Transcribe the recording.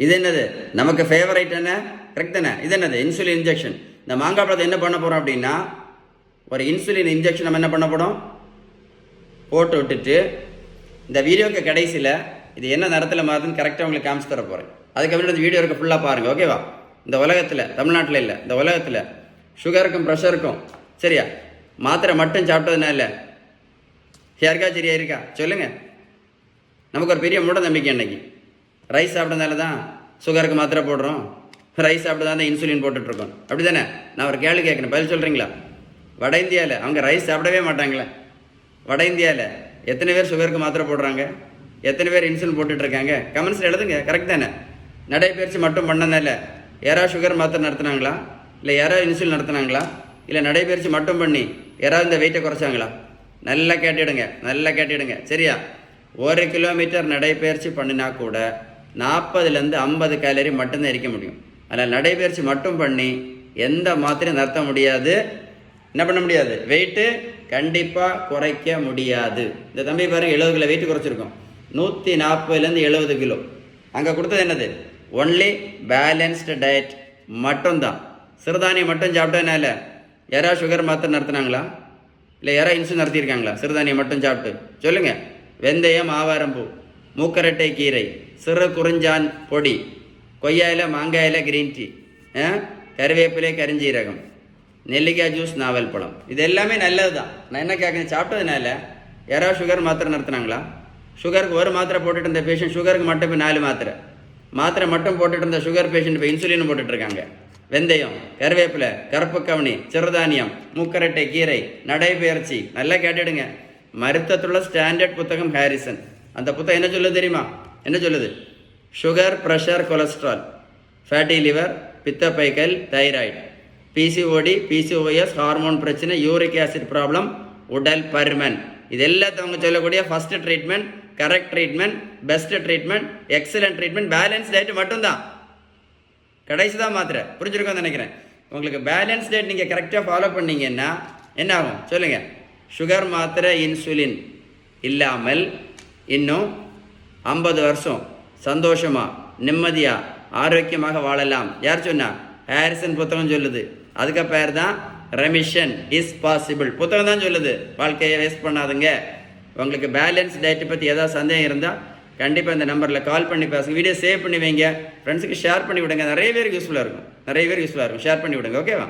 இது என்னது நமக்கு ஃபேவரைட் என்ன, கரெக்ட் தானே? இது என்னது இன்சுலின் இன்ஜெக்ஷன். இந்த மாங்காய் பழத்தை என்ன பண்ண போகிறோம் அப்படின்னா, ஒரு இன்சுலின் இன்ஜெக்ஷன் நம்ம என்ன பண்ண போகிறோம், போட்டு விட்டுட்டு இந்த வீடியோக்கு கடைசியில் இது என்ன நேரத்தில் மாறுதுன்னு கரெக்டாக உங்களுக்கு காமிச்சு தர போகிறேன். அதுக்கப்புறம் இந்த வீடியோ இருக்க ஃபுல்லாக பாருங்கள், ஓகேவா? இந்த உலகத்தில், தமிழ்நாட்டில் இல்லை, இந்த உலகத்தில் சுகருக்கும் ப்ரெஷருக்கும் சரியா மாத்திரை மட்டும் சாப்பிட்டதுனால யாருக்கா சரியா இருக்கா சொல்லுங்கள்? நமக்கு ஒரு பெரிய மூட நம்பிக்கை அன்னைக்கு ரைஸ் சாப்பிட்டதுனால தான் சுகருக்கு மாத்திரை போடுறோம், ரைஸ் சாப்பிட்டு தான் இன்சுலின் போட்டுட்ருக்கோம், அப்படி தானே? நான் ஒரு கேள்வி கேட்குறேன், பதில் சொல்கிறீங்களா? வட இந்தியாவில் அவங்க ரைஸ் சாப்பிடவே மாட்டாங்களே. வட இந்தியாவில் எத்தனை பேர் சுகருக்கு மாத்திரை போடுறாங்க, எத்தனை பேர் இன்சுலின் போட்டுட்ருக்காங்க? கமெண்ட்ஸில் எழுதுங்க, கரெக்ட் தானே? நடைப்பயிற்சி மட்டும் பண்ணனால யாராவது சுகர் மாத்திரை நடத்துனாங்களா, இல்லை யாராவது இன்சுலின் நடத்துனாங்களா, இல்லை நடைப்பயிற்சி மட்டும் பண்ணி யாராவது இந்த வெயிட்டை குறைச்சாங்களா? நல்லா கேட்டுடுங்க சரியா? 1 கிலோமீட்டர் நடைப்பயிற்சி பண்ணினா கூட 40லேருந்து 50 கேலரி மட்டும்தான் எரிக்க முடியும். அதனால் நடைப்பயிற்சி மட்டும் பண்ணி எந்த மாத்திரையும் நடத்த முடியாது. என்ன பண்ண முடியாது? வெயிட்டு கண்டிப்பாக குறைக்க முடியாது. இந்த தம்பி பாருங்க, 70 கிலோ வெயிட்டு குறைச்சிருக்கோம். 140லேருந்து 70 கிலோ. அங்கே கொடுத்தது என்னது? ஒன்லி பேலன்ஸ்டு டயட் மட்டும்தான். சிறுதானியம் மட்டும் சாப்பிட்டதுனால யாராவது சுகர் மாத்திரை நடத்துனாங்களா, இல்லை யாராவது இன்சுலின் நடத்தியிருக்காங்களா? சிறுதானியம் மட்டும் சாப்பிட்டு சொல்லுங்கள். வெந்தயம், ஆவாரம்பூ, மூக்கரட்டை கீரை, சிறு குறிஞ்சான் பொடி, கொய்யாயில் மாங்காயில் கிரீன் டீ, கருவேப்பிலை, கரிஞ்சீரகம், நெல்லிக்காய் ஜூஸ், நாவல் பழம், இது எல்லாமே நல்லது தான். நான் என்ன கேட்குறேன், சாப்பிட்டதுனால யாராவது சுகர் மாத்திரை நடத்துனாங்களா? சுகருக்கு ஒரு மாத்திரை போட்டுட்டு இருந்த பேஷண்ட் சுகருக்கு மட்டும் இப்போ 4 மாத்திரை மட்டும் போட்டுட்டு இருந்த சுகர் பேஷண்ட் இப்போ இன்சுலின் போட்டுட்ருக்காங்க. வெந்தயம், கருவேப்பிலை, கருப்பு கவனி, சிறுதானியம், மூக்கரட்டை கீரை, நடைபயிற்சி. நல்லா கேட்டுடுங்க. மருத்துவத்துள்ள ஸ்டாண்டர்ட் புத்தகம் ஹாரிசன். அந்த புத்தகம் என்ன சொல்லுது தெரியுமா? என்ன சொல்லுது? Sugar, pressure, cholesterol, fatty liver, பித்தப்பைக்கல், தைராய்டு, பிசிஓடி, பிசிஓஎஸ், ஹார்மோன் பிரச்சனை, யூரிக் ஆசிட் ப்ராப்ளம், உடல் பருமன், இது எல்லாத்தவங்க சொல்லக்கூடிய first treatment, correct treatment, best treatment, excellent treatment, balance diet மட்டும்தான். கடைசி தான் மாத்திரை. புரிஞ்சிருக்கோன்னு நினைக்கிறேன். உங்களுக்கு பேலன்ஸ் டயட் நீங்கள் கரெக்டாக ஃபாலோ பண்ணீங்கன்னா என்ன ஆகும் சொல்லுங்கள்? சுகர் மாத்திரை, இன்சுலின் இல்லாமல் இன்னும் 50 வருஷம் சந்தோஷமாக, நிம்மதியாக, ஆரோக்கியமாக வாழலாம். யார் சொன்னா? ஹாரிசன் புத்தகம் சொல்லுது. அதுக்கு பேர் தான் ரெமிஷன் இஸ் பாசிபிள். புத்தகம் தான் சொல்லுது. வாழ்க்கையை வேஸ்ட் பண்ணாதுங்க. உங்களுக்கு பேலன்ஸ் டயட்டை பற்றி ஏதாவது சந்தேகம் இருந்தால் கண்டிப்பாக இந்த நம்பரில் கால் பண்ணி பேசுங்க. வீடியோ சேவ் பண்ணி வைங்க, ஃப்ரெண்ட்ஸுக்கு ஷேர் பண்ணி விடுங்க. நிறைய பேருக்கு யூஸ்ஃபுல்லாக இருக்கும். ஷேர் பண்ணி விடுங்க, ஓகேவா?